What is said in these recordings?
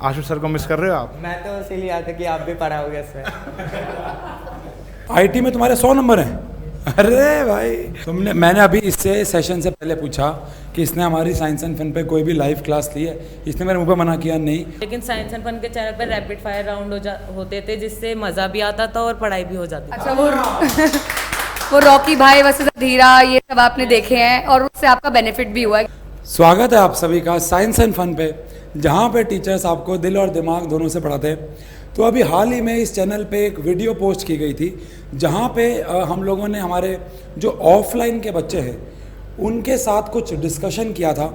आशु sir को miss कर रहे हो आप? मैं तो इसीलिए आता कि आप भी पढ़ाओगे इसमें। आईटी में तुम्हारे 100 नंबर हैं। अरे भाई मैंने अभी इससे सेशन से पहले पूछा कि इसने हमारी साइंस एंड फन पे कोई भी लाइव क्लास ली है, इसने मेरे मुंह पे मना किया नहीं। लेकिन साइंस एंड फन के चैनल पर रैपिड फायर राउंड होते थे, जिससे मज़ा भी आता था और पढ़ाई भी हो जाती थी। अच्छा, वो रॉकी भाई वैसे धीरा ये सब आपने देखे हैं और उससे आपका बेनिफिट भी हुआ है। स्वागत है आप सभी का साइंस एंड फन पे, जहाँ पे टीचर्स आपको दिल और दिमाग दोनों से पढ़ाते हैं। तो अभी हाल ही में इस चैनल पे एक वीडियो पोस्ट की गई थी, जहाँ पे हम लोगों ने हमारे जो ऑफलाइन के बच्चे हैं उनके साथ कुछ डिस्कशन किया था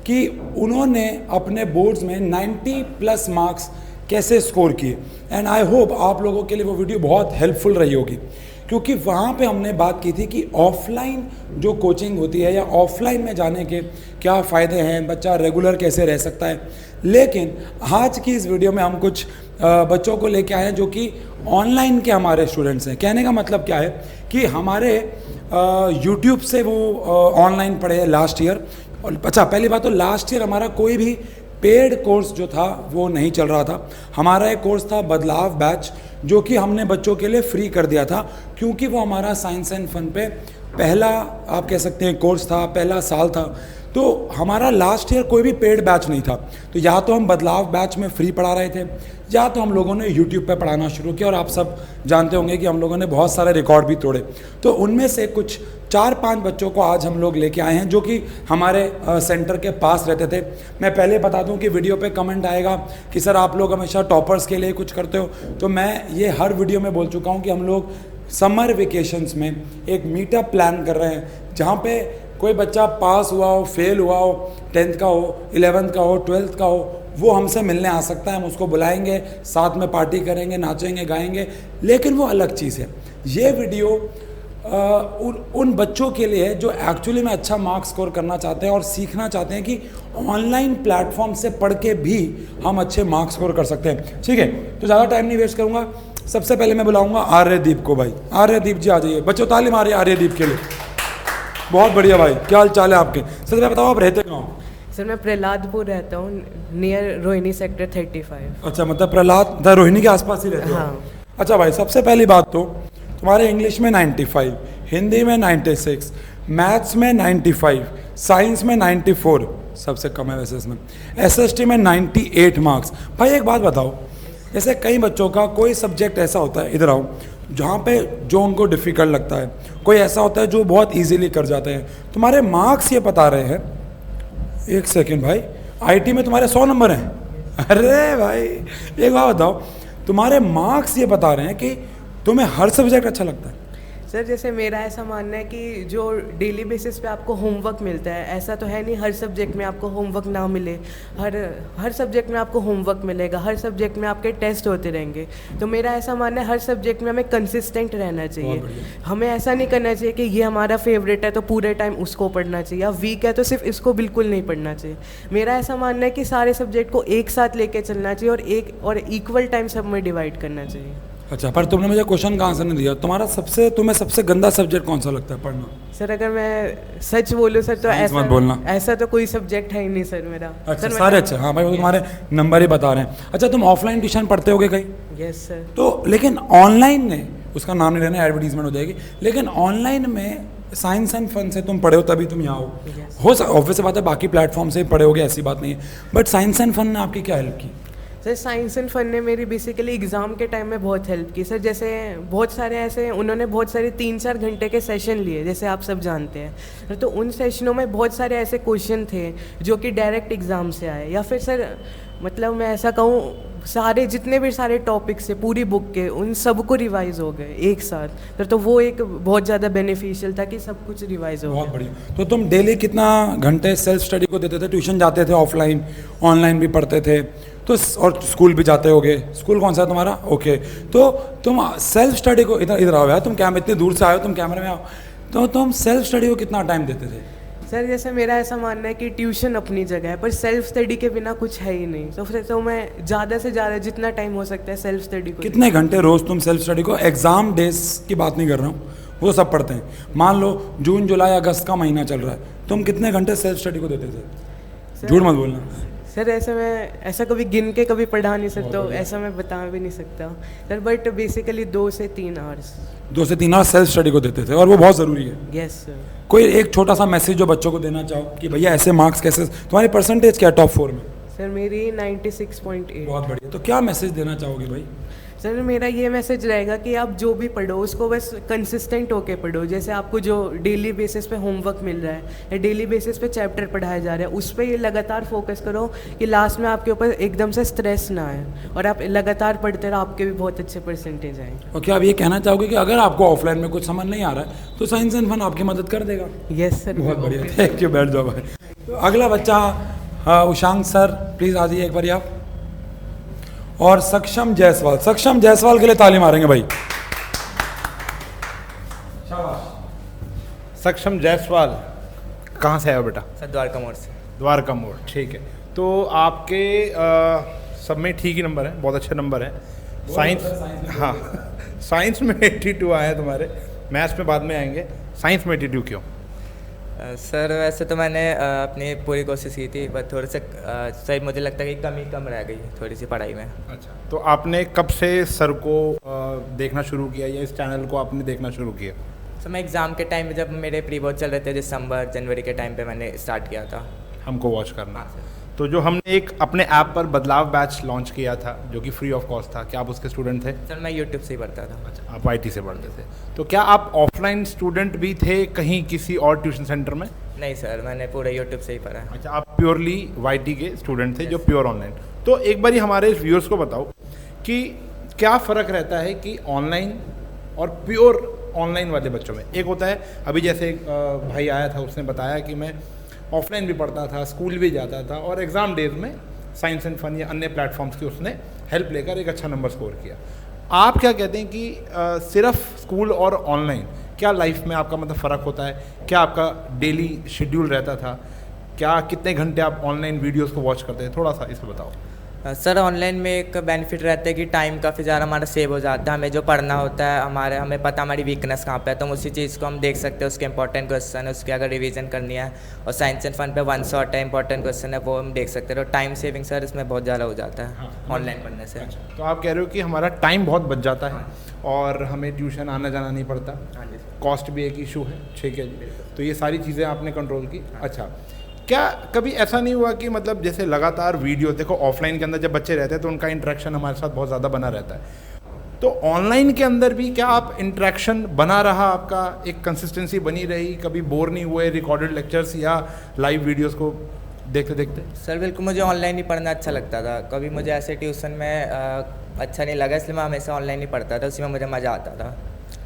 कि उन्होंने अपने बोर्ड्स में 90+ मार्क्स कैसे स्कोर किए। एंड आई होप आप लोगों के लिए वो वीडियो बहुत हेल्पफुल रही होगी, क्योंकि वहाँ पे हमने बात की थी कि ऑफलाइन जो कोचिंग होती है या ऑफलाइन में जाने के क्या फ़ायदे हैं, बच्चा रेगुलर कैसे रह सकता है। लेकिन आज की इस वीडियो में हम कुछ बच्चों को लेके आए हैं जो कि ऑनलाइन के हमारे स्टूडेंट्स हैं। कहने का मतलब क्या है कि हमारे यूट्यूब से वो ऑनलाइन पढ़े लास्ट ईयर। और अच्छा, पहली बात तो लास्ट ईयर हमारा कोई भी पेड कोर्स जो था वो नहीं चल रहा था। हमारा एक कोर्स था बदलाव बैच, जो कि हमने बच्चों के लिए फ्री कर दिया था, क्योंकि वो हमारा साइंस एंड फन पे पहला आप कह सकते हैं कोर्स था, पहला साल था। तो हमारा लास्ट ईयर कोई भी पेड बैच नहीं था। तो या तो हम बदलाव बैच में फ्री पढ़ा रहे थे, या तो हम लोगों ने यूट्यूब पे पढ़ाना शुरू किया। और आप सब जानते होंगे कि हम लोगों ने बहुत सारे रिकॉर्ड भी तोड़े। तो उनमें से कुछ 4-5 बच्चों को आज हम लोग लेके आए हैं जो कि हमारे सेंटर के पास रहते थे। मैं पहले बता दूं कि वीडियो पे कमेंट आएगा कि सर आप लोग हमेशा टॉपर्स के लिए कुछ करते हो। तो मैं ये हर वीडियो में बोल चुका हूँ कि हम लोग समर वेकेशंस में एक मीटअप प्लान कर रहे हैं, जहाँ पे कोई बच्चा पास हुआ हो, फेल हुआ हो, 10th का हो, 11th का हो, 12th का हो, वो हमसे मिलने आ सकता है। हम उसको बुलाएंगे, साथ में पार्टी करेंगे, नाचेंगे, गाएंगे। लेकिन वो अलग चीज़ है। ये वीडियो उन बच्चों के लिए जो एक्चुअली में अच्छा मार्क्स स्कोर करना चाहते हैं और सीखना चाहते हैं कि ऑनलाइन प्लेटफॉर्म से पढ़ के भी हम अच्छे मार्क्स स्कोर कर सकते हैं। ठीक है, तो ज़्यादा टाइम नहीं वेस्ट करूँगा। सबसे पहले मैं बुलाऊँगा आर्यदीप को। भाई आर्यदीप जी आ जाइए। बच्चों ताली मारिए आर्यदीप के लिए। बहुत बढ़िया भाई, क्या हाल चाल है आपके? सर मैं बताओ आप रहते कहाँ हो? सर मैं प्रहलादपुर रहता हूँ, नियर रोहिणी सेक्टर 35। अच्छा, मतलब प्रहलाद रोहिणी के आसपास ही रहते हो? हाँ। अच्छा भाई, सबसे पहली बात तो तुम्हारे इंग्लिश में 95, हिंदी में 96, मैथ्स में 95, साइंस में 94, सबसे कम है वैसे इसमें, एसएसटी में 98 मार्क्स। भाई एक बात बताओ, जैसे कई बच्चों का कोई सब्जेक्ट ऐसा होता है, इधर आओ, जहाँ पे जो उनको डिफ़िकल्ट लगता है, कोई ऐसा होता है जो बहुत इजीली कर जाते हैं। तुम्हारे मार्क्स ये बता रहे हैं, एक सेकंड भाई, आईटी में तुम्हारे 100 नंबर हैं। अरे भाई एक बात बताओ, तुम्हारे मार्क्स ये बता रहे हैं कि तुम्हें हर सब्जेक्ट अच्छा लगता है। सर जैसे मेरा ऐसा मानना है कि जो डेली बेसिस पे आपको होमवर्क मिलता है, ऐसा तो है नहीं हर सब्जेक्ट में आपको होमवर्क ना मिले। हर सब्जेक्ट में आपको होमवर्क मिलेगा, हर सब्जेक्ट में आपके टेस्ट होते रहेंगे। तो मेरा ऐसा मानना है हर सब्जेक्ट में हमें कंसिस्टेंट रहना चाहिए। हमें ऐसा नहीं करना चाहिए कि ये हमारा फेवरेट है तो पूरे टाइम उसको पढ़ना चाहिए, या वीक है तो सिर्फ इसको बिल्कुल नहीं पढ़ना चाहिए। मेरा ऐसा मानना है कि सारे सब्जेक्ट को एक साथ लेके चलना चाहिए और इक्वल टाइम सब में डिवाइड करना चाहिए। अच्छा, पर तुमने मुझे क्वेश्चन कहाँ से नहीं दिया? तुम्हें सबसे गंदा सब्जेक्ट कौन सा लगता है पढ़ना? सर अगर मैं सच बोलूँ सर तो ऐसा तो कोई सब्जेक्ट है ही नहीं सर मेरा। अच्छा सर, सारे अच्छे। हाँ भाई, वो तुम्हारे नंबर ही बता रहे हैं। अच्छा, तुम ऑफलाइन ट्यूशन पढ़ते होगे कहीं? Yes sir. तो लेकिन ऑनलाइन में, उसका नाम नहीं लेना, एडवर्टीजमेंट हो जाएगी, लेकिन ऑनलाइन में साइंस एंड फन से तुम पढ़े हो तभी तुम यहाँ हो ऑब्वियस बात है, बाकी प्लेटफॉर्म से पढ़े होगे, ऐसी बात नहीं है। बट साइंस एंड फन ने आपकी क्या हेल्प की? सर साइंस एंड फन ने मेरी बेसिकली एग्ज़ाम के टाइम में बहुत हेल्प की सर। जैसे बहुत सारे ऐसे उन्होंने बहुत सारे 3-4 घंटे के सेशन लिए, जैसे आप सब जानते हैं। तो उन सेशनों में बहुत सारे ऐसे क्वेश्चन थे जो कि डायरेक्ट एग्ज़ाम से आए, या फिर सर मतलब मैं ऐसा कहूँ सारे जितने भी सारे टॉपिक्स है पूरी बुक के, उन सबको रिवाइज हो गए एक साथ। तो वो एक बहुत ज़्यादा बेनिफिशियल था कि सब कुछ रिवाइज हो गया। बहुत बढ़िया। तो तुम डेली कितना घंटे सेल्फ स्टडी को देते थे? ट्यूशन जाते थे ऑफलाइन, ऑनलाइन भी पढ़ते थे, तो और स्कूल भी जाते होगे। स्कूल कौन सा है तुम्हारा? ओके। तो तुम सेल्फ स्टडी को, इधर आओ यार, तुम कैमरे इतनी दूर से आए हो, तुम कैमरे में आओ। तो तुम सेल्फ स्टडी को कितना टाइम देते थे? सर जैसे मेरा ऐसा मानना है कि ट्यूशन अपनी जगह है, पर सेल्फ स्टडी के बिना कुछ है ही नहीं। तो फिर तो मैं ज़्यादा से ज़्यादा जितना टाइम हो सकता है सेल्फ स्टडी को। कितने घंटे रोज़ तुम सेल्फ स्टडी को? एग्ज़ाम डेज की बात नहीं कर रहा हूँ, वो सब पढ़ते हैं। मान लो जून जुलाई अगस्त का महीना चल रहा है, तुम कितने घंटे सेल्फ स्टडी को देते थे? झूठ मत बोलना। सर ऐसा कभी गिन के कभी पढ़ा नहीं सकता, ऐसा मैं बता भी नहीं सकता सर, बट बेसिकली 2 से 3 आवर्स। 2 से 3 आवर्स सेल्फ स्टडी को देते थे और वो बहुत ज़रूरी है। Yes sir. कोई एक छोटा सा मैसेज जो बच्चों को देना चाहो कि भैया ऐसे मार्क्स कैसे, तुम्हारी परसेंटेज क्या है टॉप 4 में? सर मेरी 96.8। बहुत बढ़िया। तो क्या मैसेज देना चाहोगे भाई? सर मेरा ये मैसेज रहेगा कि आप जो भी पढ़ो उसको बस कंसिस्टेंट होके पढ़ो। जैसे आपको जो डेली बेसिस पे होमवर्क मिल रहा है या डेली बेसिस पे चैप्टर पढ़ाया जा रहा है, उस पर ये लगातार फोकस करो कि लास्ट में आपके ऊपर एकदम से स्ट्रेस ना आए और आप लगातार पढ़ते रहो, आपके भी बहुत अच्छे परसेंटेज आए। और क्या आप ये कहना चाहोगे कि अगर आपको ऑफलाइन में कुछ समझ नहीं आ रहा है तो साइंस एंड फन आपकी मदद कर देगा? Yes sir. बहुत बढ़िया, थैंक यू, बैठ जाओ भाई। तो अगला बच्चा उशांक सर प्लीज़ आ जाइए एक बार आप। और सक्षम जायसवाल, सक्षम जायसवाल के लिए ताली मारेंगे भाई। सक्षम जायसवाल कहाँ से आया बेटा? सर द्वारका मोड़ से। द्वारका मोड़, ठीक है। तो आपके सब में ठीक ही नंबर है, बहुत अच्छे नंबर है। साइंस, हाँ साइंस में 82 आए हैं तुम्हारे, मैथ्स में बाद में आएंगे। साइंस में 82 क्यों? सर वैसे तो मैंने अपनी पूरी कोशिश की थी, बट थोड़े से सही मुझे लगता है कि कमी कम रह गई थोड़ी सी पढ़ाई में। अच्छा, तो आपने कब से सर को देखना शुरू किया या इस चैनल को आपने देखना शुरू किया? सर मैं एग्ज़ाम के टाइम पे जब मेरे प्री बोर्ड चल रहे थे दिसंबर जनवरी के टाइम पे मैंने स्टार्ट किया था हमको वॉच करना। हाँ सर। तो जो हमने एक अपने ऐप पर बदलाव बैच लॉन्च किया था जो कि फ्री ऑफ कॉस्ट था, क्या आप उसके स्टूडेंट थे? सर मैं यूट्यूब से ही पढ़ता था। अच्छा, आप आईटी से पढ़ते थे। तो क्या आप ऑफलाइन स्टूडेंट भी थे कहीं किसी और ट्यूशन सेंटर में? नहीं सर, मैंने पूरे यूट्यूब से ही पढ़ा है। अच्छा, आप प्योरली वाईटी के स्टूडेंट थे जो प्योर ऑनलाइन। तो एक बारी हमारे व्यूअर्स को बताओ कि क्या फ़र्क रहता है कि ऑनलाइन और प्योर ऑनलाइन वाले बच्चों में? एक होता है, अभी जैसे एक भाई आया था, उसने बताया कि मैं ऑफलाइन भी पढ़ता था, स्कूल भी जाता था और एग्ज़ाम डेज में साइंस एंड फन या अन्य प्लेटफॉर्म्स की उसने हेल्प लेकर एक अच्छा नंबर स्कोर किया। आप क्या कहते हैं कि सिर्फ स्कूल और ऑनलाइन क्या लाइफ में आपका मतलब फ़र्क होता है? क्या आपका डेली शेड्यूल रहता था? क्या कितने घंटे आप ऑनलाइन वीडियोस को वॉच करते हैं? थोड़ा सा इसे बताओ। सर ऑनलाइन में एक बेनिफिट रहता है कि टाइम काफ़ी ज़्यादा हमारा सेव हो जाता है। हमें जो पढ़ना होता है हमें पता हमारी वीकनेस कहाँ पे है, तो हम उसी चीज़ को हम देख सकते हैं। उसके इंपॉर्टेंट क्वेश्चन है, उसकी अगर रिवीजन करनी है, और साइंस एंड फन पे 1 शॉट है, इंपॉर्टेंट क्वेश्चन है, वो हम देख सकते हैं। तो टाइम सेविंग सर इसमें बहुत ज़्यादा हो जाता है ऑनलाइन पढ़ने से। अच्छा, तो आप कह रहे हो कि हमारा टाइम बहुत बच जाता है और हमें ट्यूशन आना जाना नहीं पड़ता। हाँ जी। कॉस्ट भी एक इशू है, ठीक है जी। तो ये सारी चीज़ें आपने कंट्रोल की। अच्छा, क्या कभी ऐसा नहीं हुआ कि मतलब जैसे लगातार वीडियो देखो, ऑफलाइन के अंदर जब बच्चे रहते हैं तो उनका इंटरेक्शन हमारे साथ बहुत ज़्यादा बना रहता है, तो ऑनलाइन के अंदर भी क्या आप इंटरेक्शन बना रहा, आपका एक कंसिस्टेंसी बनी रही, कभी बोर नहीं हुए रिकॉर्डेड लेक्चर्स या लाइव वीडियोस को देखते देखते? सर बिल्कुल, मुझे ऑनलाइन ही पढ़ना अच्छा लगता था। कभी मुझे ऐसे ट्यूशन में अच्छा नहीं लगा, इसलिए मैं हमेशा ऑनलाइन ही पढ़ता था, उसी में मुझे मज़ा आता था।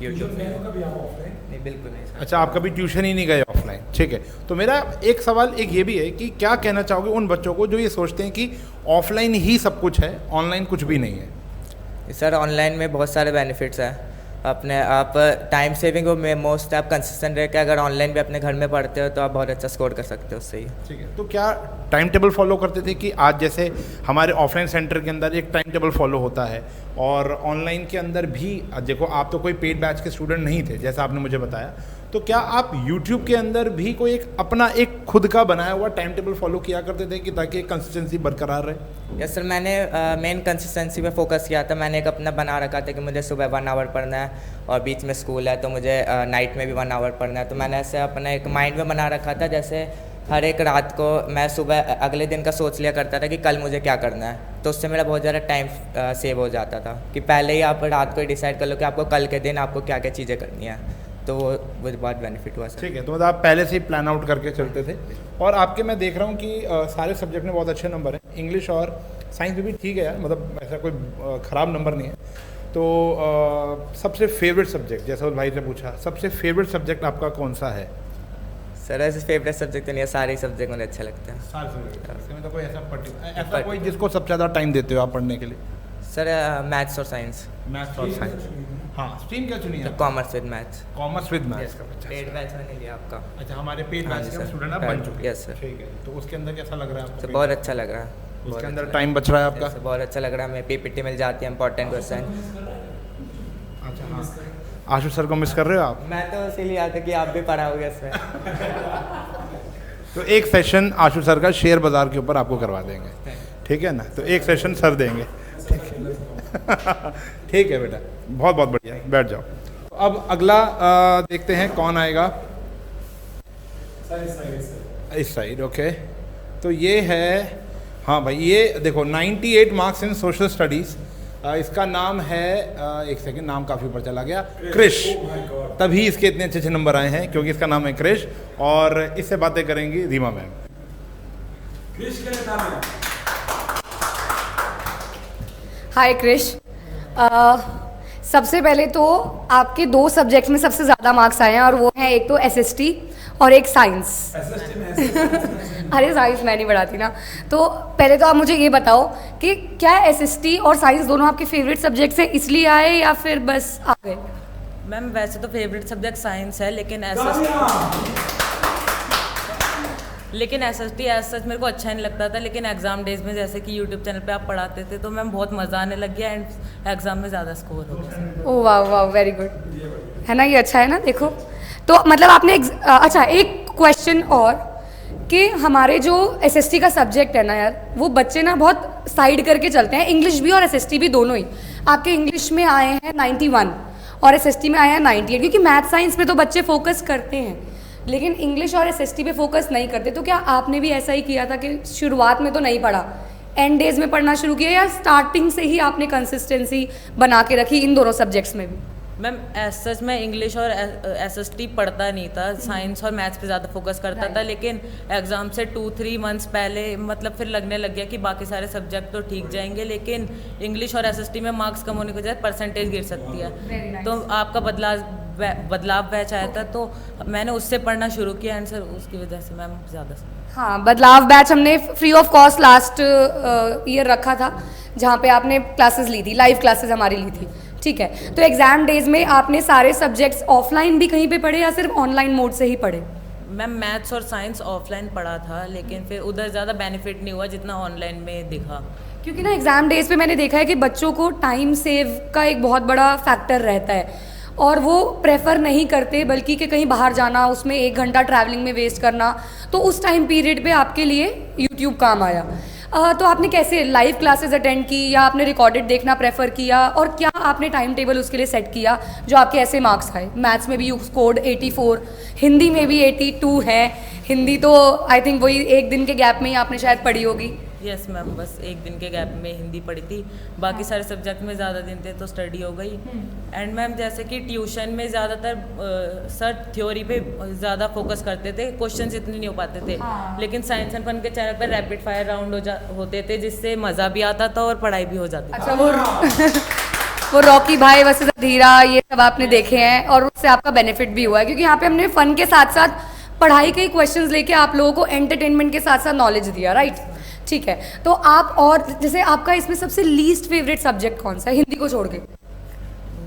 यूट्यूब नहीं, बिल्कुल नहीं सर। अच्छा, आप कभी ट्यूशन ही नहीं गए ऑफलाइन, ठीक है। तो मेरा एक सवाल एक ये भी है कि क्या कहना चाहोगे उन बच्चों को जो ये सोचते हैं कि ऑफलाइन ही सब कुछ है, ऑनलाइन कुछ भी नहीं है? सर ऑनलाइन में बहुत सारे बेनिफिट्स हैं। अपने आप टाइम सेविंग में मोस्ट आप कंसिस्टेंट रह के अगर ऑनलाइन भी अपने घर में पढ़ते हो तो आप बहुत अच्छा स्कोर कर सकते हो उससे ही। ठीक है, तो क्या टाइम टेबल फॉलो करते थे कि आज जैसे हमारे ऑफलाइन सेंटर के अंदर एक टाइम टेबल फॉलो होता है और ऑनलाइन के अंदर भी, देखो आप तो कोई पेड बैच के स्टूडेंट नहीं थे जैसा आपने मुझे बताया, तो क्या आप यूट्यूब के अंदर भी कोई एक अपना एक खुद का बनाया हुआ टाइम टेबल फॉलो किया करते थे कि ताकि कंसिस्टेंसी बरकरार रहे? यस सर, मैंने मेन कंसिस्टेंसी पे फोकस किया था। मैंने एक अपना बना रखा था कि मुझे सुबह 1 आवर पढ़ना है और बीच में स्कूल है तो मुझे नाइट में भी 1 आवर पढ़ना है। तो मैंने ऐसे अपना एक माइंड में बना रखा था, जैसे हर एक रात को मैं सुबह अगले दिन का सोच लिया करता था कि कल मुझे क्या करना है, तो उससे मेरा बहुत ज़्यादा टाइम सेव हो जाता था कि पहले ही आप रात को डिसाइड कर लो कि आपको कल के दिन आपको क्या क्या चीज़ें करनी है, तो वो बहुत बेनिफिट हुआ सर। ठीक है, तो मतलब आप पहले से ही प्लान आउट करके चलते थे। और आपके मैं देख रहा हूँ कि सारे सब्जेक्ट में बहुत अच्छे नंबर हैं, इंग्लिश और साइंस में भी ठीक है यार, मतलब ऐसा कोई ख़राब नंबर नहीं है। तो सबसे फेवरेट सब्जेक्ट, जैसा उस भाई ने पूछा, सबसे फेवरेट सब्जेक्ट आपका कौन सा है? सर ऐसे फेवरेट सब्जेक्ट तो नहीं है, सारे सब्जेक्ट मुझे अच्छे लगते हैं। सारे सब्जेक्ट में तो कोई ऐसा कोई जिसको सबसे ज़्यादा टाइम देते हो आप पढ़ने के लिए? सर मैथ्स और साइंस। मैथ्स और साइंस, हाँ। स्ट्रीम क्या चुनी है? Commerce with maths. Commerce with maths का। पेड बैच मैंने लिया आपका। अच्छा, हमारे पेड हाँ बैच जी के सर। स्टूडेंट आप बन चुके हैं? Yes sir. ठीक है, तो उसके अंदर कैसा लग रहा है आपको? सर बहुत अच्छा लग रहा है। उसके अंदर टाइम बच रहा है आपका? बहुत अच्छा लग रहा है, हमें पीपीटी मिल जाती है, इंपॉर्टेंट क्वेश्चन। अच्छा, हाँ। आशु सर को मिस कर रहे हो आप? मैं तो इसीलिए आता कि आप भी पढ़ाओगे इसमें। तो एक सेशन आशु सर का शेयर बाजार के ऊपर आपको करवा देंगे। ठीक है ना, तो एक सेशन सर देंगे, ठीक है बेटा, बहुत बहुत बढ़िया, बैठ जाओ। अब अगला देखते हैं कौन आएगा, इस साइड, ओके। तो ये है, हाँ भाई, ये देखो 98 मार्क्स इन सोशल स्टडीज़, इसका नाम है एक सेकंड, नाम काफ़ी ऊपर चला गया, क्रिश। तभी इसके इतने अच्छे अच्छे नंबर आए हैं क्योंकि इसका नाम है क्रिश, और इससे बातें करेंगी रीमा मैम। हाय क्रिश, सबसे पहले तो आपके 2 सब्जेक्ट्स में सबसे ज़्यादा मार्क्स आए हैं, और वो हैं एक तो एसएसटी और एक साइंस। अरे साइंस मैं नहीं पढ़ाती ना। तो पहले तो आप मुझे ये बताओ कि क्या एसएसटी और साइंस दोनों आपके फेवरेट सब्जेक्ट्स हैं इसलिए आए, या फिर बस आ गए? मैम वैसे तो फेवरेट सब्जेक्ट साइंस है, लेकिन एसएसटी सच मेरे को अच्छा नहीं लगता था, लेकिन एग्जाम डेज में जैसे कि यूट्यूब चैनल पे आप पढ़ाते थे तो मैम बहुत मज़ा आने लग गया, एंड एग्जाम में ज़्यादा स्कोर हो गया। ओह वाह वाह, वेरी गुड, है ना, ये अच्छा है ना। देखो तो मतलब आपने अच्छा, एक क्वेश्चन और, कि हमारे जो एसएसटी का सब्जेक्ट है ना यार, वो बच्चे ना बहुत साइड करके चलते हैं, इंग्लिश भी और एसएसटी भी दोनों ही। आपके इंग्लिश में आए हैं 91 और एसएसटी में आए हैं 98, क्योंकि मैथ साइंस पे तो बच्चे फोकस करते हैं लेकिन इंग्लिश और एसएसटी पे फोकस नहीं करते। तो क्या आपने भी ऐसा ही किया था कि शुरुआत में तो नहीं पढ़ा, एंड डेज में पढ़ना शुरू किया, या स्टार्टिंग से ही आपने कंसिस्टेंसी बना के रखी इन दोनों सब्जेक्ट्स में भी? मैम सच में इंग्लिश और एसएसटी पढ़ता नहीं था, साइंस और मैथ्स पे ज़्यादा फोकस करता था, लेकिन एग्ज़ाम से 2-3 मंथ्स पहले मतलब फिर लगने लग गया कि बाकी सारे सब्जेक्ट तो ठीक जाएंगे, लेकिन इंग्लिश और एसएसटी में मार्क्स कम होने की वजह से परसेंटेज गिर सकती है। तो आपका बदलाव बैच आया था, तो मैंने उससे पढ़ना शुरू किया, एंड सर उसकी वजह से मैम ज़्यादा। हाँ, बदलाव बैच हमने free of cost last year रखा था, जहाँ पे आपने क्लासेस ली थी, लाइव क्लासेस हमारी ली थी, ठीक है। तो एग्जाम डेज में आपने सारे सब्जेक्ट्स ऑफलाइन भी कहीं पे पढ़े या सिर्फ ऑनलाइन मोड से ही पढ़े? मैम मैथ्स और साइंस ऑफलाइन पढ़ा था, लेकिन फिर उधर ज़्यादा बेनिफिट नहीं हुआ जितना ऑनलाइन में दिखा। क्योंकि ना एग्जाम डेज पे मैंने देखा है कि बच्चों को टाइम सेव का एक बहुत बड़ा फैक्टर रहता है, और वो प्रेफर नहीं करते बल्कि कि कहीं बाहर जाना, उसमें 1 घंटा ट्रैवलिंग में वेस्ट करना। तो उस टाइम पीरियड पे आपके लिए यूट्यूब काम आया। तो आपने कैसे लाइव क्लासेस अटेंड की, या आपने रिकॉर्डेड देखना प्रेफर किया, और क्या आपने टाइम टेबल उसके लिए सेट किया जो आपके ऐसे मार्क्स आए? मैथ्स में भी यू स्कोर्ड 84, हिंदी में भी 82 है। हिंदी तो आई थिंक वही 1 दिन के गैप में ही आपने शायद पढ़ी होगी। यस मैम, बस 1 दिन के गैप में हिंदी पढ़ी थी, बाकी सारे सब्जेक्ट में ज़्यादा दिन थे तो स्टडी हो गई। एंड मैम जैसे कि ट्यूशन में ज़्यादातर सर थ्योरी पे ज़्यादा फोकस करते थे, क्वेश्चंस इतने नहीं हो पाते थे। लेकिन साइंस एंड फन के चैनल पर रैपिड फायर राउंड होते थे, जिससे मज़ा भी आता था और पढ़ाई भी हो जाती थी। अच्छा, वो रॉकी भाई वर्सेस धीरा, ये सब आपने देखे हैं, और उससे आपका बेनिफिट भी हुआ है, क्योंकि यहाँ पे हमने फन के साथ साथ पढ़ाई के क्वेश्चंस लेके आप लोगों को एंटरटेनमेंट के साथ साथ नॉलेज दिया, राइट? ठीक है। तो आप, और जैसे आपका इसमें सबसे लीस्ट फेवरेट सब्जेक्ट कौन सा है, हिंदी को छोड़ के?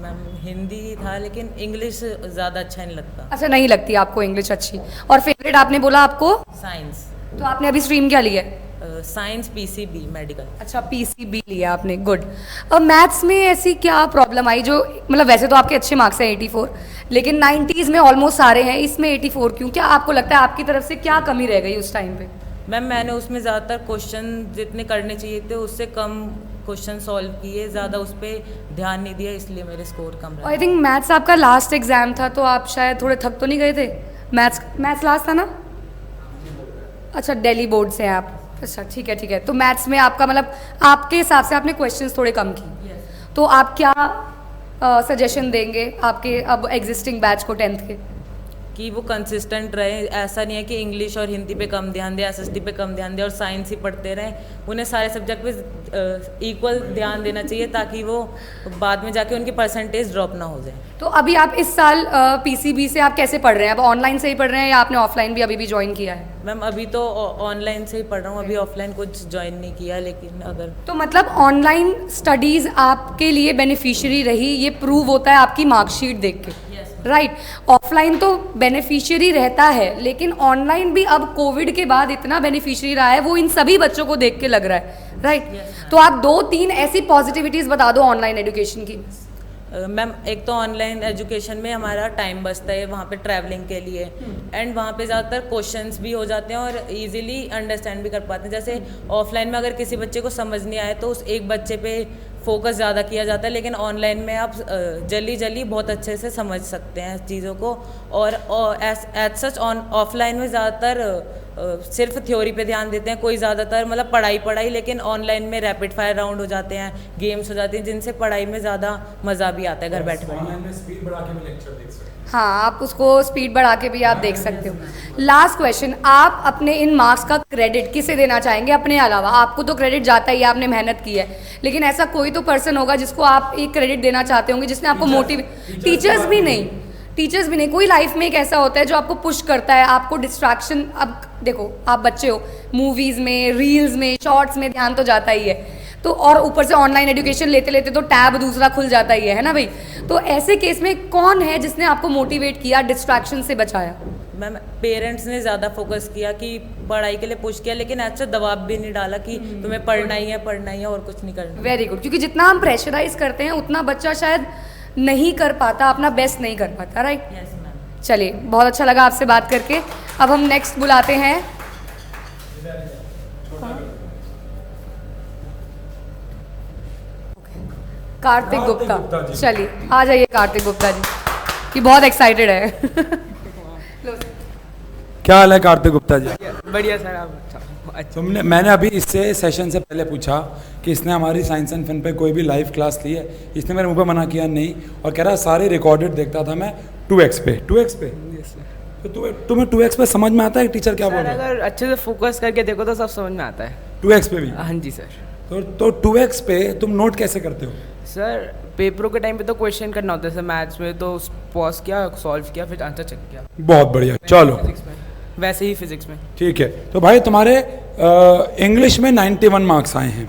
मैम हिंदी था, लेकिन इंग्लिश ज़्यादा अच्छा नहीं लगता। अच्छा, नहीं लगती आपको इंग्लिश अच्छी, और फेवरेट आपने बोला आपको साइंस। तो आपने अभी स्ट्रीम क्या लिया है? Science PCB medical. अच्छा, पीसीबी लिया आपने, गुड। और मैथ्स में ऐसी क्या प्रॉब्लम आई जो, मतलब वैसे तो आपके अच्छे मार्क्स हैं 84, लेकिन 90s में ऑलमोस्ट सारे हैं, इसमें 84 क्यों? क्या आपको लगता है आपकी तरफ से क्या कमी रह गई उस टाइम पे? मैम मैंने उसमें ज़्यादातर क्वेश्चन जितने करने चाहिए थे उससे कम क्वेश्चन सॉल्व किए, ज़्यादा उस पर ध्यान नहीं दिया, इसलिए मेरे स्कोर कम रहे। आई थिंक मैथ्स आपका लास्ट एग्जाम था, तो आप शायद थोड़े थक तो नहीं गए थे? मैथ्स लास्ट था ना? अच्छा, दिल्ली बोर्ड से हैं आप। अच्छा, ठीक है ठीक है। तो मैथ्स में आपका मतलब आपके हिसाब से आपने क्वेश्चंस थोड़े कम किए। तो आप क्या सजेशन देंगे आपके अब एग्जिस्टिंग बैच को 10th के? कि वो कंसिस्टेंट रहे, ऐसा नहीं है कि इंग्लिश और हिंदी पे कम ध्यान दे, एसएसटी पे कम ध्यान दे और साइंस ही पढ़ते रहें। उन्हें सारे सब्जेक्ट पे इक्वल ध्यान देना चाहिए, ताकि वो बाद में जाके उनकी परसेंटेज ड्रॉप ना हो जाए। तो अभी आप इस साल पीसीबी से आप कैसे पढ़ रहे हैं? अब ऑनलाइन से ही पढ़ रहे हैं या आपने ऑफलाइन भी अभी भी ज्वाइन किया है? मैम अभी तो ऑनलाइन से ही पढ़ रहा हूँ, अभी ऑफलाइन कुछ ज्वाइन नहीं किया, लेकिन अगर तो मतलब ऑनलाइन स्टडीज़ आपके लिए बेनिफिशियरी रही, ये प्रूव होता है आपकी मार्कशीट देख के, राइट? ऑफलाइन तो बेनिफिशियरी रहता है, लेकिन ऑनलाइन भी अब कोविड के बाद इतना बेनिफिशियरी रहा है, वो इन सभी बच्चों को देख के लग रहा है, राइट? तो आप 2-3 ऐसी पॉजिटिविटीज़ बता दो ऑनलाइन एजुकेशन की। मैम एक तो ऑनलाइन एजुकेशन में हमारा टाइम बचता है वहाँ पे ट्रैवलिंग के लिए, एंड वहाँ पे ज़्यादातर क्वेश्चंस भी हो जाते हैं और इजीली अंडरस्टैंड भी कर पाते हैं। जैसे ऑफलाइन में अगर किसी बच्चे को समझ नहीं आए तो उस एक बच्चे पे फोकस ज़्यादा किया जाता है, लेकिन ऑनलाइन में आप जल्दी जल्दी बहुत अच्छे से समझ सकते हैं चीज़ों को। और एज सच ऑफलाइन में ज़्यादातर सिर्फ थ्योरी पे ध्यान देते हैं, कोई ज़्यादातर मतलब पढ़ाई, लेकिन ऑनलाइन में रैपिड फायर राउंड हो जाते हैं, गेम्स हो जाती हैं, जिनसे पढ़ाई में ज़्यादा मज़ा भी आता है घर बैठे बैठे। ऑनलाइन में स्पीड बढ़ा के भी लेक्चर देख सकते हैं। हाँ, आप उसको स्पीड बढ़ा के भी आप देख सकते हो। लास्ट क्वेश्चन, आप अपने इन मार्क्स का क्रेडिट किसे देना चाहेंगे अपने अलावा? आपको तो क्रेडिट जाता ही है, आपने मेहनत की है, लेकिन ऐसा कोई तो पर्सन होगा जिसको आप एक क्रेडिट देना चाहते होंगे, जिसने आपको मोटिवेट। टीचर्स भी नहीं, कोई लाइफ में एक ऐसा होता है जो आपको पुश करता है, आपको डिस्ट्रैक्शन। अब देखो, आप बच्चे हो, मूवीज़ में, रील्स में, शॉर्ट्स में ध्यान तो जाता ही है, तो और ऊपर से ऑनलाइन एजुकेशन लेते लेते तो टैब दूसरा खुल जाता ही है ना भाई। तो ऐसे केस में कौन है जिसने आपको मोटिवेट किया, डिस्ट्रैक्शन से बचाया? मैम पेरेंट्स ने ज़्यादा फोकस किया कि पढ़ाई के लिए पुश किया, लेकिन ऐसा दबाव भी नहीं डाला कि तुम्हें पढ़ना ही है और कुछ नहीं करना। वेरी गुड, क्योंकि जितना हम प्रेशराइज करते हैं उतना बच्चा शायद नहीं कर पाता, अपना बेस्ट नहीं कर पाता, राइट? Yes ma'am. चलिए, बहुत अच्छा लगा आपसे बात करके। अब हम नेक्स्ट बुलाते हैं कार्तिक गुप्ता। चलिए, आ जाइए कार्तिक गुप्ता जी, कि बहुत एक्साइटेड है। क्या हाल है कार्तिक गुप्ता जी? बढ़िया सर, आप अच्छा। मैंने अभी इससे सेशन से पहले पूछा कि इसने हमारी साइंस एंड फन पे कोई भी लाइव क्लास ली है? इसने मेरे मुंह पे मना किया नहीं, और कह रहा सारे रिकॉर्डेड देखता था मैं 2x पे। तो तुम्हें 2x पे समझ में आता है टीचर क्या बोल रहा है? अगर अच्छे से फोकस करके देखो तो सब समझ में आता है। 2x पे भी? हाँ जी सर। तो 2x पे तुम नोट कैसे करते हो? सर पेपरों के टाइम पे तो क्वेश्चन करना होता है सर, मैथ्स में तो पॉज किया, सॉल्व किया, फिर आंसर चेक किया। बहुत बढ़िया, चलो फिजिक्स में वैसे ही फिजिक्स में। ठीक है, तो भाई तुम्हारे इंग्लिश में 91 मार्क्स आए हैं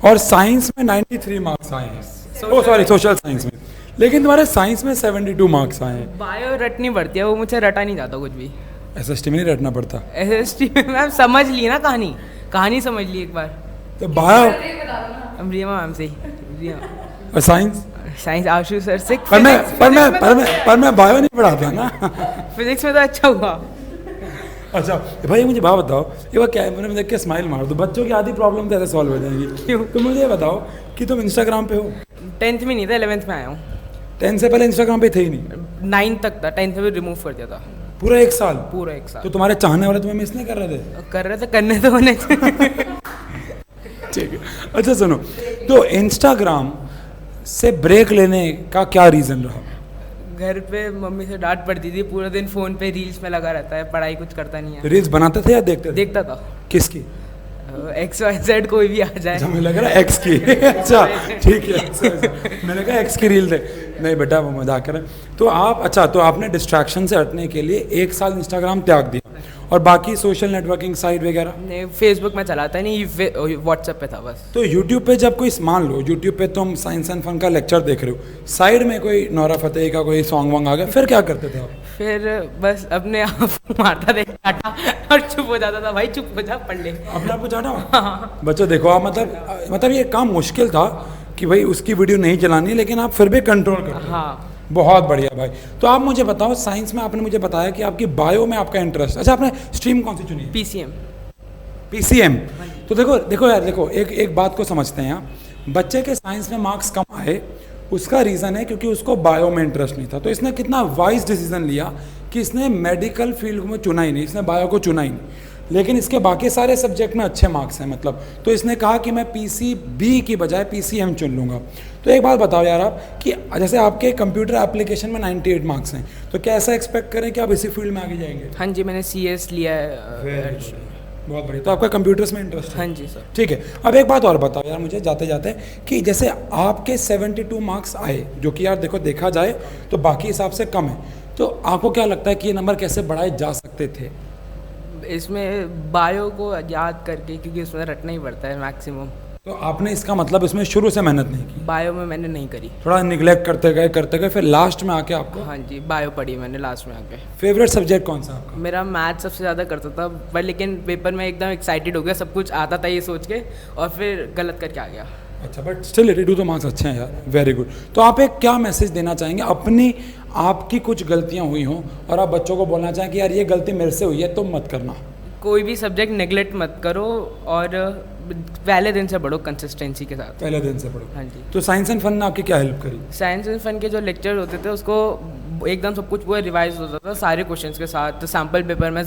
और साइंस में 93 मार्क्स आए हैं। ओ सॉरी, सोशल साइंस में। लेकिन तुम्हारे साइंस में 72 मार्क्स आए हैं। बायो रटनी पड़ती है, वो मुझे रटा नहीं जाता कुछ भी। SST में नहीं रटना पड़ता? SST में मैम समझ ली ना, कहानी समझ ली एक बार। तो बायो रिया मैम से ही। और साइंस आशु सर से। पर मैं बायो नहीं पढ़ाता ना। फिजिक्स में तो अच्छा हुआ। अच्छा भाई, मुझे बात बताओ, ये क्या है, मैंने देख के स्माइल मार दो, बच्चों की आधी प्रॉब्लम तो ऐसे सॉल्व हो जाएंगी। क्यों? तो मुझे ये बताओ कि तुम इंस्टाग्राम पे हो? 10th में नहीं था, 11th में आया हूँ। 10 से पहले इंस्टाग्राम पे थे ही नहीं? 9 तक था, 10th में रिमूव कर दिया था। पूरा 1 साल? पूरा 1 साल। तो तुम्हारे चाहने वाले तुम्हें मिस नहीं कर रहे थे? कर रहे थे, करने तो होने ठीक है, अच्छा सुनो, तो इंस्टाग्राम से ब्रेक लेने का क्या रीज़न रहा? घर पे मम्मी से डांट पड़ती थी, पूरा दिन फोन पे रील्स में लगा रहता है, पढ़ाई कुछ करता नहीं है। रील्स बनाते थे या देखते थे? देखता था। किसकी? XYZ कोई भी आ जाए। अच्छा, मुझे लग रहा है एक्स की। अच्छा ठीक है, मैंने कहा एक्स की रील थे। नहीं बेटा, वो मजाक कर रहे हैं। तो आप, अच्छा, तो आपने डिस्ट्रैक्शन से हटने के लिए 1 साल इंस्टाग्राम त्याग दिया, और बाकी सोशल नेटवर्किंग साइट वगैरह? नहीं, फेसबुक में चलाता नहीं, व्हाट्सएप पे था बस। तो यूट्यूब पे जब कोई, मान लो यूट्यूब पे तुम साइंस एंड फन का लेक्चर देख रहे हो, साइड में कोई नोरा फतेही का कोई सॉन्ग वॉन्ग आ गया, फिर क्या करते थे आप? फिर बस अपने आप मारता था और चुप हो जाता था, भाई चुप हो जा, पढ़ ले। अपने आप को चाटा? बच्चों देखो, आप मतलब ये काम मुश्किल था कि भाई उसकी वीडियो नहीं चलानी, लेकिन आप फिर भी कंट्रोल करते हो। हाँ, बहुत बढ़िया भाई। तो आप मुझे बताओ, साइंस में आपने मुझे बताया कि आपकी बायो में आपका इंटरेस्ट, अच्छा आपने स्ट्रीम कौन सी चुनी है? PCM। तो देखो यार, देखो एक बात को समझते हैं यहाँ, बच्चे के साइंस में मार्क्स कम आए, उसका रीज़न है क्योंकि उसको बायो में इंटरेस्ट नहीं था। तो इसने कितना वाइज डिसीजन लिया कि इसने मेडिकल फील्ड में चुना ही नहीं, इसने बायो को चुना ही नहीं, लेकिन इसके बाकी सारे सब्जेक्ट में अच्छे मार्क्स हैं, मतलब। तो इसने कहा कि मैं PCB की बजाय PCM चुन लूँगा। तो एक बात बताओ यार आप, कि जैसे आपके कंप्यूटर एप्लीकेशन में 98 मार्क्स हैं, तो क्या ऐसा एक्सपेक्ट करें कि आप इसी फील्ड में आगे जाएंगे? हाँ जी, मैंने CS लिया है। बहुत बढ़िया। तो आपका कंप्यूटर्स में इंटरेस्ट है? हाँ जी सर। ठीक है, अब एक बात और बताओ यार मुझे जाते जाते, कि जैसे आपके 72 मार्क्स आए, जो कि यार देखो देखा जाए तो बाकी हिसाब से कम है, तो आपको क्या लगता है कि ये नंबर कैसे बढ़ाए जा सकते थे? इसमें बायो को याद करके, क्योंकि उसमें रटना ही पड़ता है मैक्सिमम। तो आपने इसका मतलब इसमें शुरू से मेहनत नहीं की? बायो में मैंने नहीं करी, थोड़ा निगलेक्ट करते गए, फिर लास्ट में आके आपको? हाँ जी, बायो पढ़ी मैंने लास्ट में आके। फेवरेट सब्जेक्ट कौन सा आपका? मेरा मैथ सबसे ज़्यादा करता था, पर लेकिन पेपर में एकदम एक्साइटेड हो गया, सब कुछ आता था ये सोच के, और फिर गलत करके आ गया। अच्छा, बट स्टिल 82 तो मार्क्स अच्छे हैं यार, वेरी गुड। तो आप एक क्या मैसेज देना चाहेंगे अपनी, आपकी कुछ गलतियां हुई हों और आप बच्चों को बोलना चाहें कि यार ये गलती मेरे से हुई है तुम मत करना? कोई भी सब्जेक्ट नेगलेक्ट मत करो और पहले दिन से पढ़ो कंसिस्टेंसी के साथ। पहले दिन से पढ़ो। हाँ जी। तो साइंस एंड फन ने आपकी क्या हेल्प करी? साइंस एंड फन के जो लेक्चर होते थे उसको एकदम सब कुछ पूरा रिवाइज होता था सारे क्वेश्चंस के साथ, तो सैम्पल पेपर में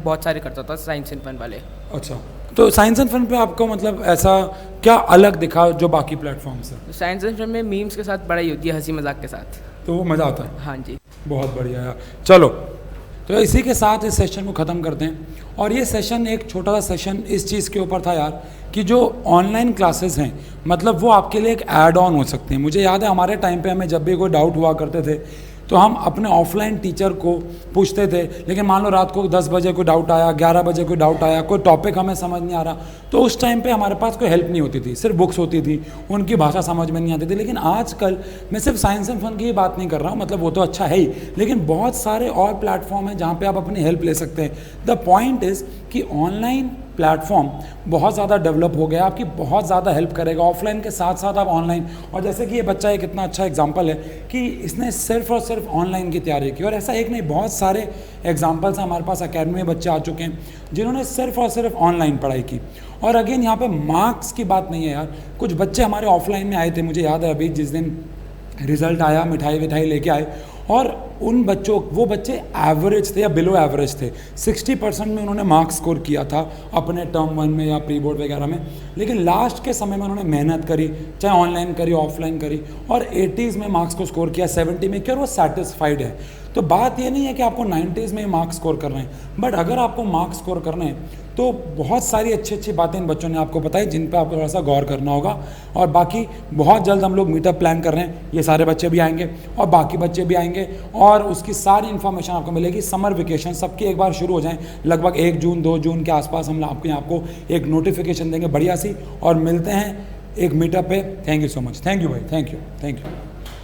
बहुत सारे करता था साइंस एंड फन वाले। अच्छा, तो साइंस एंड फन पे आपको मतलब ऐसा क्या अलग दिखा जो बाकी प्लेटफॉर्म से? साइंस एंड फन में मीम्स के साथ पढ़ाई होती है, हंसी मजाक के साथ, तो वो मज़ा आता है। हाँ जी। बहुत बढ़िया यार। चलो, तो इसी के साथ इस सेशन को ख़त्म करते हैं। और ये सेशन एक छोटा सा सेशन इस चीज़ के ऊपर था यार कि जो ऑनलाइन क्लासेस हैं मतलब वो आपके लिए एक ऐड ऑन हो सकते हैं। मुझे याद है हमारे टाइम पे हमें जब भी कोई डाउट हुआ करते थे तो हम अपने ऑफलाइन टीचर को पूछते थे, लेकिन मान लो रात को 10 बजे कोई डाउट आया, 11 बजे कोई डाउट आया, कोई टॉपिक हमें समझ नहीं आ रहा, तो उस टाइम पे हमारे पास कोई हेल्प नहीं होती थी, सिर्फ बुक्स होती थी, उनकी भाषा समझ में नहीं आती थी। लेकिन आजकल मैं सिर्फ साइंस एंड फन की ही बात नहीं कर रहा हूँ, मतलब वो तो अच्छा है ही, लेकिन बहुत सारे और प्लेटफॉर्म हैं जहाँ पे आप अपनी हेल्प ले सकते हैं। द पॉइंट इज़ कि ऑनलाइन प्लेटफॉर्म बहुत ज़्यादा डेवलप हो गया, आपकी बहुत ज़्यादा हेल्प करेगा ऑफलाइन के साथ साथ आप ऑनलाइन। और जैसे कि ये बच्चा एक इतना अच्छा एग्जांपल है कि इसने सिर्फ और सिर्फ ऑनलाइन की तैयारी की, और ऐसा एक नहीं बहुत सारे एग्जांपल्स हमारे पास अकेडमी में बच्चे आ चुके हैं जिन्होंने सिर्फ और सिर्फ ऑनलाइन पढ़ाई की। और अगेन यहाँ पे मार्क्स की बात नहीं है यार, कुछ बच्चे हमारे ऑफलाइन में आए थे, मुझे याद है अभी जिस दिन रिज़ल्ट आया मिठाई विठाई लेके आए, और उन बच्चों वो बच्चे एवरेज थे या बिलो एवरेज थे, 60% में उन्होंने मार्क्स स्कोर किया था अपने टर्म 1 में या प्री बोर्ड वगैरह में, लेकिन लास्ट के समय में उन्होंने मेहनत करी, चाहे ऑनलाइन करी ऑफलाइन करी, और 80s में मार्क्स को स्कोर किया, 70 में किया, और वो सेटिस्फाइड है। तो बात ये नहीं है कि आपको 90s में मार्क्स स्कोर करना है, बट अगर आपको मार्क्स स्कोर करना है तो बहुत सारी अच्छी अच्छी बातें इन बच्चों ने आपको बताई जिन पे आपको थोड़ा सा गौर करना होगा। और बाकी बहुत जल्द हम लोग मीटअप प्लान कर रहे हैं, ये सारे बच्चे भी आएंगे और बाकी बच्चे भी आएंगे, और उसकी सारी इन्फॉर्मेशन आपको मिलेगी। समर वेकेशन सबकी एक बार शुरू हो जाएं, लगभग 1 जून 2 जून के आसपास हम आपको एक नोटिफिकेशन देंगे बढ़िया सी, और मिलते हैं एक मीटअप पे। Thank you so much, thank you भाई, थैंक यू।